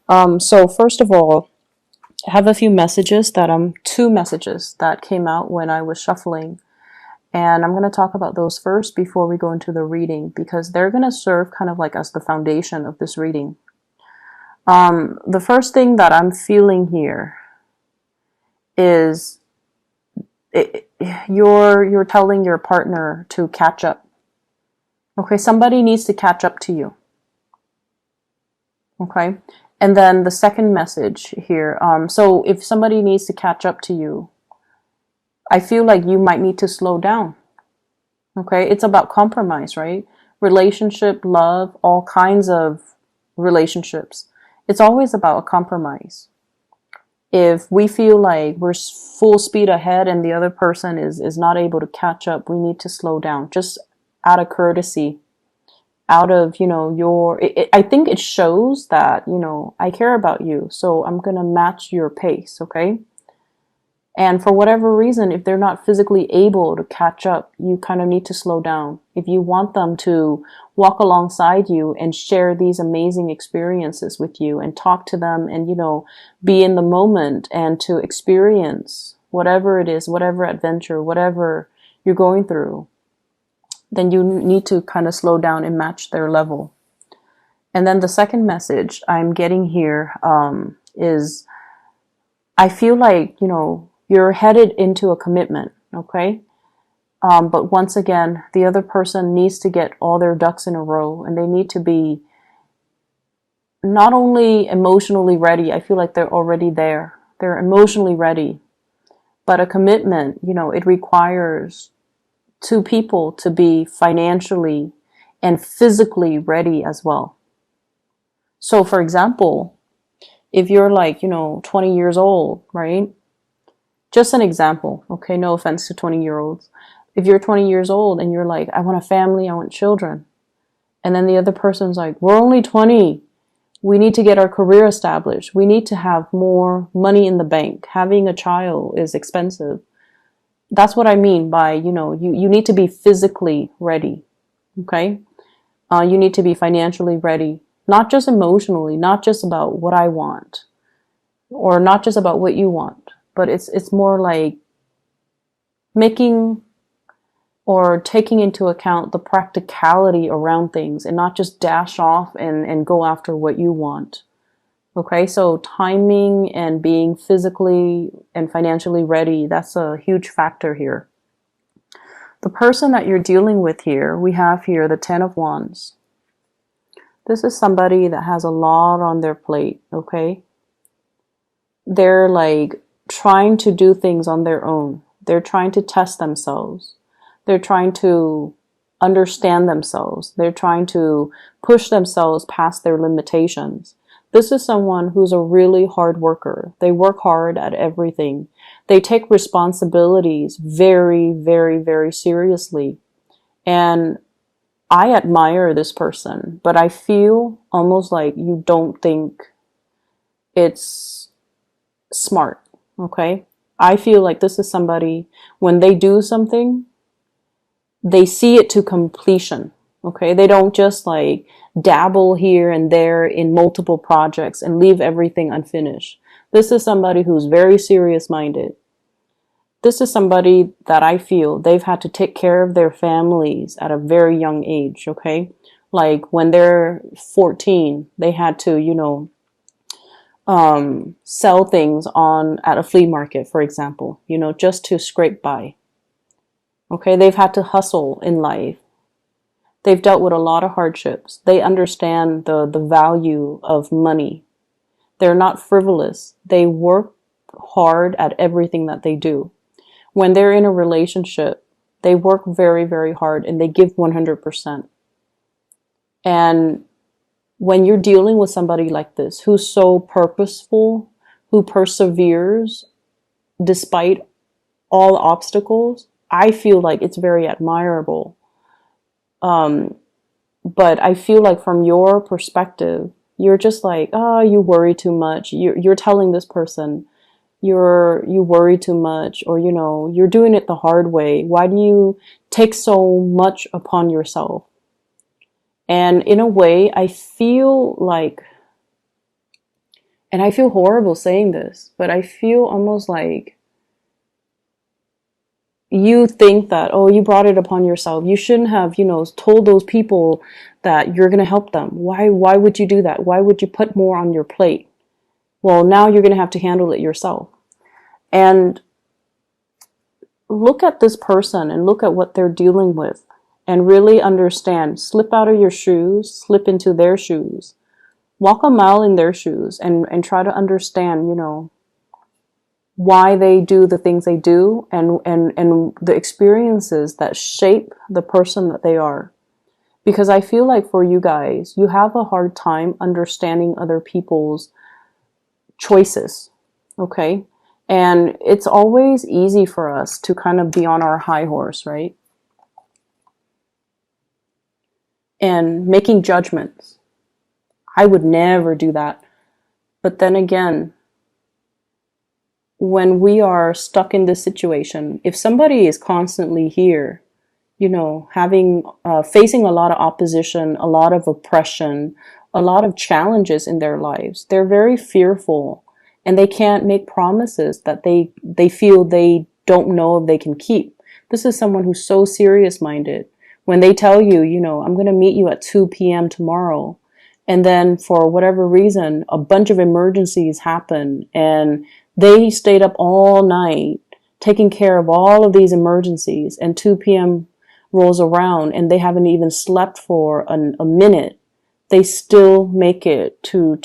So first of all, I have a few messages two messages that came out when I was shuffling. And I'm going to talk about those first before we go into the reading because they're going to serve kind of like as the foundation of this reading. The first thing that I'm feeling here is you're telling your partner to catch up. Okay, somebody needs to catch up to you. Okay, and then the second message here. So if somebody needs to catch up to you, I feel like you might need to slow down. Okay, it's about compromise, right? Relationship, love, all kinds of relationships. It's always about a compromise. If we feel like we're full speed ahead and the other person is not able to catch up, we need to slow down just out of courtesy, out of, I think it shows that, I care about you. So I'm going to match your pace. Okay. And for whatever reason, if they're not physically able to catch up, you kind of need to slow down. If you want them to walk alongside you and share these amazing experiences with you and talk to them and, be in the moment and to experience whatever it is, whatever adventure, whatever you're going through, then you need to kind of slow down and match their level. And then the second message I'm getting here is I feel like, you're headed into a commitment, okay? But once again, the other person needs to get all their ducks in a row and they need to be not only emotionally ready, I feel like they're already there. They're emotionally ready. But a commitment, it requires two people to be financially and physically ready as well. So for example, if you're like, 20 years old, right? Just an example, okay? No offense to 20-year-olds. If you're 20 years old and you're like, I want a family, I want children. And then the other person's like, we're only 20. We need to get our career established. We need to have more money in the bank. Having a child is expensive. That's what I mean by, you need to be physically ready, okay? You need to be financially ready, not just emotionally, not just about what I want, or not just about what you want. But it's more like making or taking into account the practicality around things and not just dash off and go after what you want. Okay, so timing and being physically and financially ready, that's a huge factor here. The person that you're dealing with here, we have here the Ten of Wands. This is somebody that has a lot on their plate, okay? They're like trying to do things on their own. They're trying to test themselves. They're trying to understand themselves. They're trying to push themselves past their limitations. This is someone who's a really hard worker. They work hard at everything. They take responsibilities very, very, very seriously. And I admire this person, but I feel almost like you don't think it's smart, okay? I feel like this is somebody, when they do something, they see it to completion, okay? They don't just like dabble here and there in multiple projects and leave everything unfinished. This is somebody who's very serious-minded. This is somebody that I feel they've had to take care of their families at a very young age, okay? Like when they're 14, they had to, sell things at a flea market, for example, just to scrape by. Okay, they've had to hustle in life. They've dealt with a lot of hardships. They understand the value of money. They're not frivolous. They work hard at everything that they do. When they're in a relationship, they work very, very hard and they give 100%. And when you're dealing with somebody like this, who's so purposeful, who perseveres despite all obstacles, I feel like it's very admirable. But I feel like from your perspective, you're just like, oh, you worry too much. You're telling this person, you worry too much, or, you're doing it the hard way. Why do you take so much upon yourself? And in a way, I feel like And I feel horrible saying this, but I feel almost like you think that, oh, you brought it upon yourself. You shouldn't have, told those people that you're going to help them. Why would you do that? Why would you put more on your plate? Well, now you're going to have to handle it yourself. And look at this person and look at what they're dealing with and really understand. Slip out of your shoes, slip into their shoes, walk a mile in their shoes, and try to understand, why they do the things they do, and the experiences that shape the person that they are. Because I feel like for you guys, you have a hard time understanding other people's choices. Okay? And it's always easy for us to kind of be on our high horse, right? And making judgments. I would never do that. But then again, when we are stuck in this situation, if somebody is constantly here, having, facing a lot of opposition, a lot of oppression, a lot of challenges in their lives, they're very fearful. And they can't make promises that they feel they don't know if they can keep. This is someone who's so serious-minded. When they tell you, I'm going to meet you at 2 p.m. tomorrow, and then for whatever reason, a bunch of emergencies happen, and they stayed up all night taking care of all of these emergencies, and 2 p.m. rolls around, and they haven't even slept for a minute. They still make it to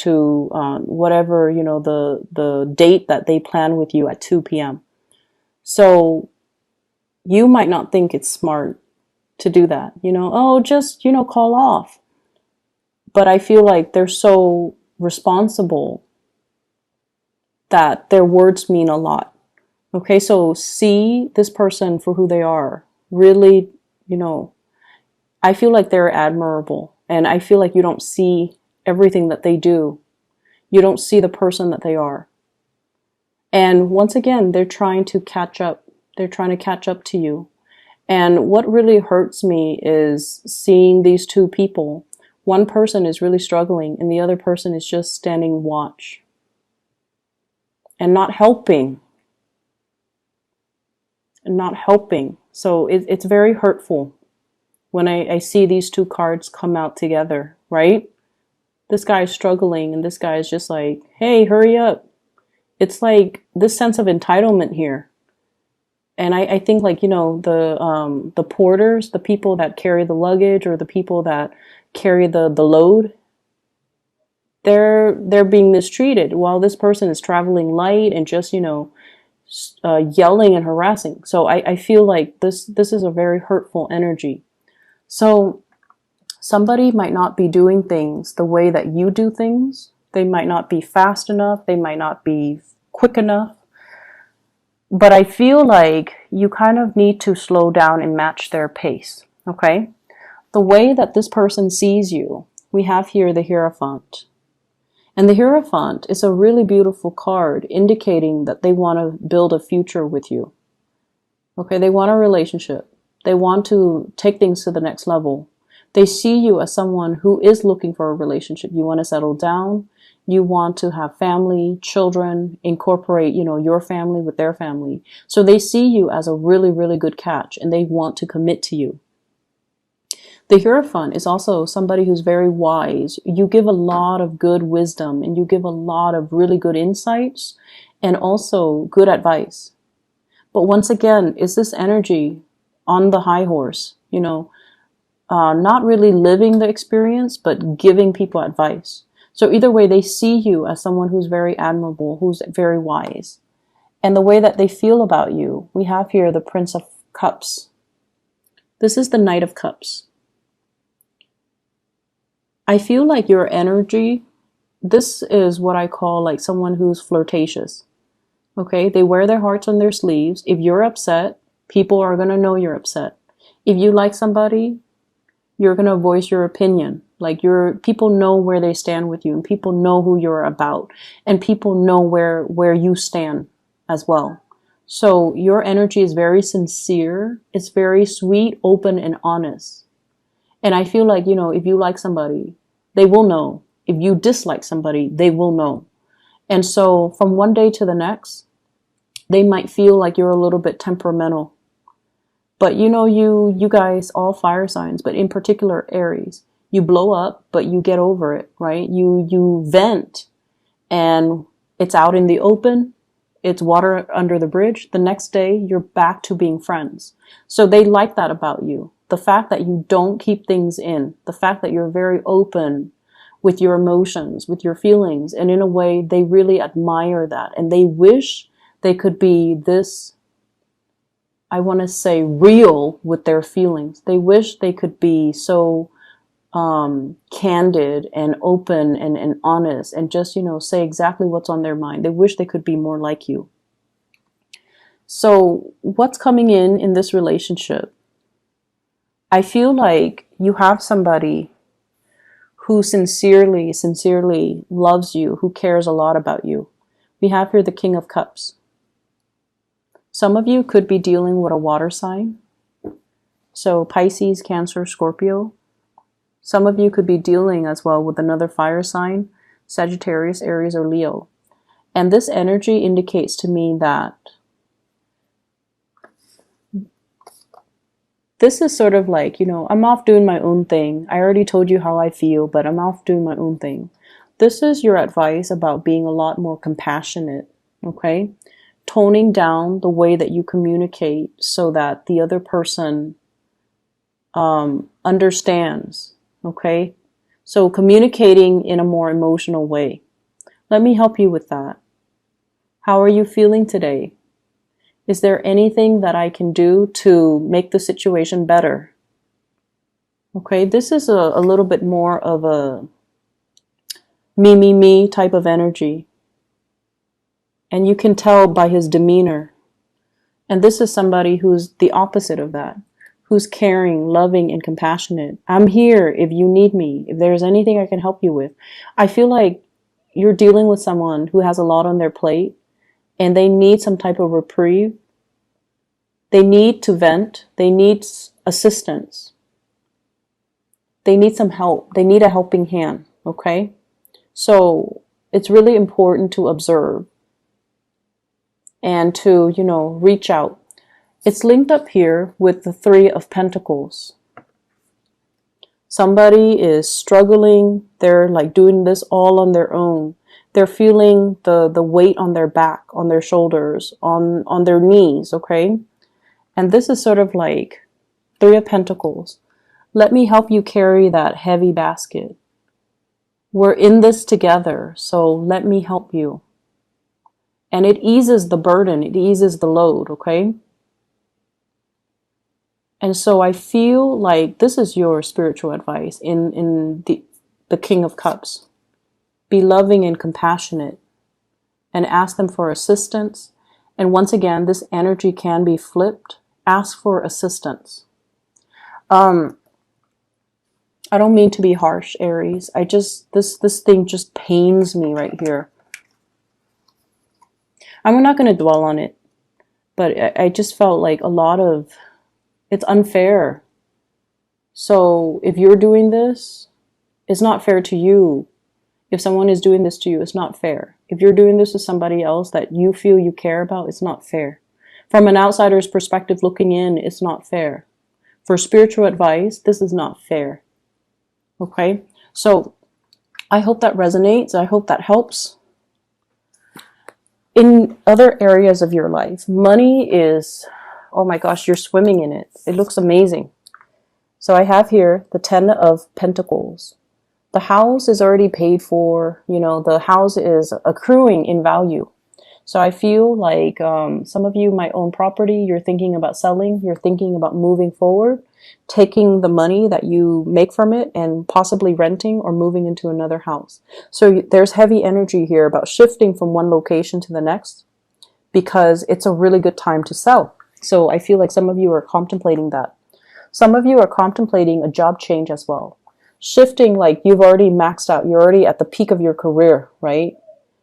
whatever, the date that they plan with you at 2 p.m. So you might not think it's smart to do that, just, call off. But I feel like they're so responsible that their words mean a lot. Okay, so see this person for who they are. Really, I feel like they're admirable. And I feel like you don't see everything that they do. You don't see the person that they are. And once again, they're trying to catch up. They're trying to catch up to you. And what really hurts me is seeing these two people. One person is really struggling and the other person is just standing watch and not helping. So it's very hurtful when I see these two cards come out together, right? This guy is struggling and this guy is just like, hey, hurry up. It's like this sense of entitlement here. And I think like, the porters, the people that carry the luggage or the people that carry the load, they're being mistreated while this person is traveling light and just, yelling and harassing. So I feel like this is a very hurtful energy. So somebody might not be doing things the way that you do things. They might not be fast enough. They might not be quick enough. But I feel like you kind of need to slow down and match their pace, okay? The way that this person sees you, we have here the Hierophant. And the Hierophant is a really beautiful card indicating that they want to build a future with you. Okay, they want a relationship. They want to take things to the next level. They see you as someone who is looking for a relationship. You want to settle down. You want to have family, children, incorporate, your family with their family. So they see you as a really, really good catch and they want to commit to you. The Hierophant is also somebody who's very wise. You give a lot of good wisdom and you give a lot of really good insights and also good advice. But once again, is this energy on the high horse, not really living the experience, but giving people advice. So either way, they see you as someone who's very admirable, who's very wise. And the way that they feel about you, we have here the Prince of Cups. This is the Knight of Cups. I feel like your energy, this is what I call like someone who's flirtatious. Okay, they wear their hearts on their sleeves. If you're upset, people are going to know you're upset. If you like somebody, you're going to voice your opinion. Like people know where they stand with you and people know who you're about and people know where you stand as well. So your energy is very sincere. It's very sweet, open, and honest. And I feel like, if you like somebody, they will know. If you dislike somebody, they will know. And so from one day to the next, they might feel like you're a little bit temperamental. But you guys, all fire signs, but in particular Aries, you blow up, but you get over it, right? You vent, and it's out in the open. It's water under the bridge. The next day, you're back to being friends. So they like that about you. The fact that you don't keep things in, the fact that you're very open with your emotions, with your feelings, and in a way, they really admire that. And they wish they could be this, I want to say, real with their feelings. They wish they could be so candid and open and honest and just, say exactly what's on their mind. They wish they could be more like you. So what's coming in this relationship? I feel like you have somebody who sincerely loves you, who cares a lot about you. We have here the King of Cups. Some of you could be dealing with a water sign. So Pisces, Cancer, Scorpio. Some of you could be dealing as well with another fire sign, Sagittarius, Aries, or Leo. And this energy indicates to me that this is sort of like, I'm off doing my own thing. I already told you how I feel, but I'm off doing my own thing. This is your advice about being a lot more compassionate, okay? Toning down the way that you communicate so that the other person understands, okay? So communicating in a more emotional way. Let me help you with that. How are you feeling today? Is there anything that I can do to make the situation better? Okay, this is a little bit more of a me type of energy. And you can tell by his demeanor. And this is somebody who's the opposite of that, who's caring, loving, and compassionate. I'm here if you need me, if there's anything I can help you with. I feel like you're dealing with someone who has a lot on their plate and they need some type of reprieve. They need to vent. They need assistance. They need some help. They need a helping hand, okay? So it's really important to observe and to, reach out. It's linked up here with the Three of Pentacles. Somebody is struggling. They're like doing this all on their own. They're feeling the weight on their back, on their shoulders, on their knees, okay? And this is sort of like Three of Pentacles. Let me help you carry that heavy basket. We're in this together, so let me help you. And it eases the burden, it eases the load, okay? And so I feel like this is your spiritual advice in the King of Cups. Be loving and compassionate and ask them for assistance. And once again, this energy can be flipped. Ask for assistance. I don't mean to be harsh, Aries. This thing just pains me right here. I'm not going to dwell on it, but I just felt like it's unfair. So if you're doing this, it's not fair to you. If someone is doing this to you, it's not fair. If you're doing this to somebody else that you feel you care about, it's not fair. From an outsider's perspective looking in, it's not fair. For spiritual advice, this is not fair. Okay? So I hope that resonates. I hope that helps. In other areas of your life, money is, oh my gosh, you're swimming in it. It looks amazing. So I have here the Ten of Pentacles. The house is already paid for. The house is accruing in value. So I feel like some of you might own property. You're thinking about selling. You're thinking about moving forward, taking the money that you make from it and possibly renting or moving into another house. So there's heavy energy here about shifting from one location to the next because it's a really good time to sell. So I feel like some of you are contemplating that. Some of you are contemplating a job change as well. Shifting, like you've already maxed out. You're already at the peak of your career, right?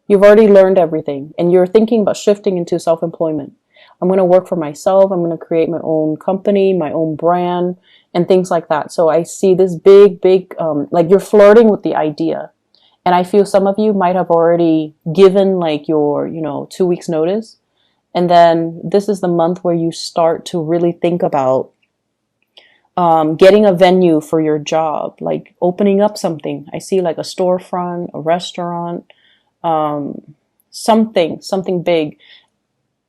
You've already learned everything and you're thinking about shifting into self-employment. I'm going to work for myself. I'm going to create my own company, my own brand, and things like that. So I see this big, like you're flirting with the idea. And I feel some of you might have already given like your, 2 weeks notice. And then this is the month where you start to really think about getting a venue for your job, like opening up something. I see like a storefront, a restaurant, something big.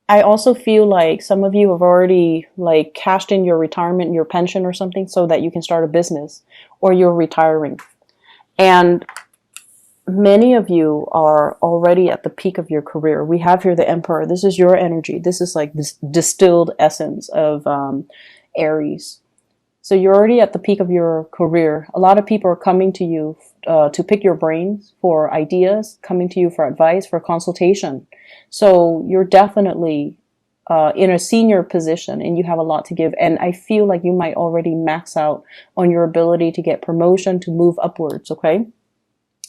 I also feel like some of you have already like cashed in your retirement, your pension or something so that you can start a business, or you're retiring. And many of you are already at the peak of your career. We have here the Emperor. This is your energy. This is like this distilled essence of Aries. So you're already at the peak of your career. A lot of people are coming to you to pick your brains for ideas, coming to you for advice, for consultation. So you're definitely in a senior position and you have a lot to give. And I feel like you might already max out on your ability to get promotion, to move upwards, okay?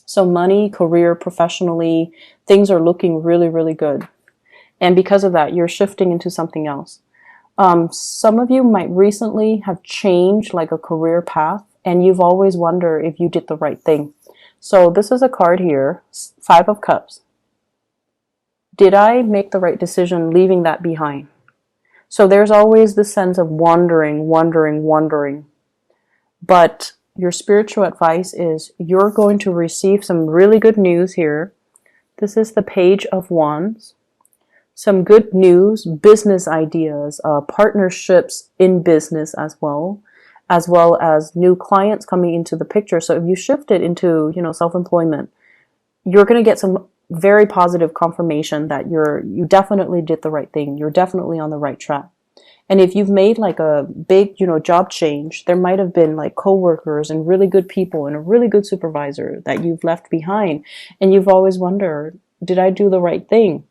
So money, career, professionally, things are looking really, really good. And because of that, you're shifting into something else. Some of you might recently have changed like a career path, and you've always wondered if you did the right thing. So this is a card here, 5 of Cups. Did I make the right decision leaving that behind? So there's always this sense of wondering. But your spiritual advice is you're going to receive some really good news here. This is the Page of Wands. Some good news, business ideas, partnerships in business as well as new clients coming into the picture. So if you shift it into, self-employment, you're going to get some very positive confirmation that you definitely did the right thing. You're definitely on the right track. And if you've made like a big, job change, there might have been like coworkers and really good people and a really good supervisor that you've left behind. And you've always wondered, did I do the right thing?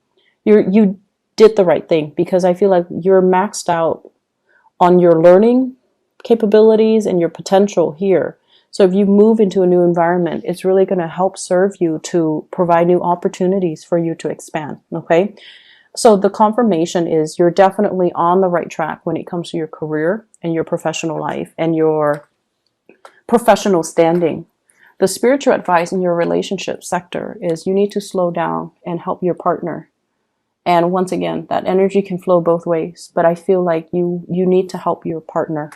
You did the right thing, because I feel like you're maxed out on your learning capabilities and your potential here. So if you move into a new environment, it's really going to help serve you to provide new opportunities for you to expand. Okay. So the confirmation is you're definitely on the right track when it comes to your career and your professional life and your professional standing. The spiritual advice in your relationship sector is you need to slow down and help your partner. And once again, that energy can flow both ways, but I feel like you need to help your partner.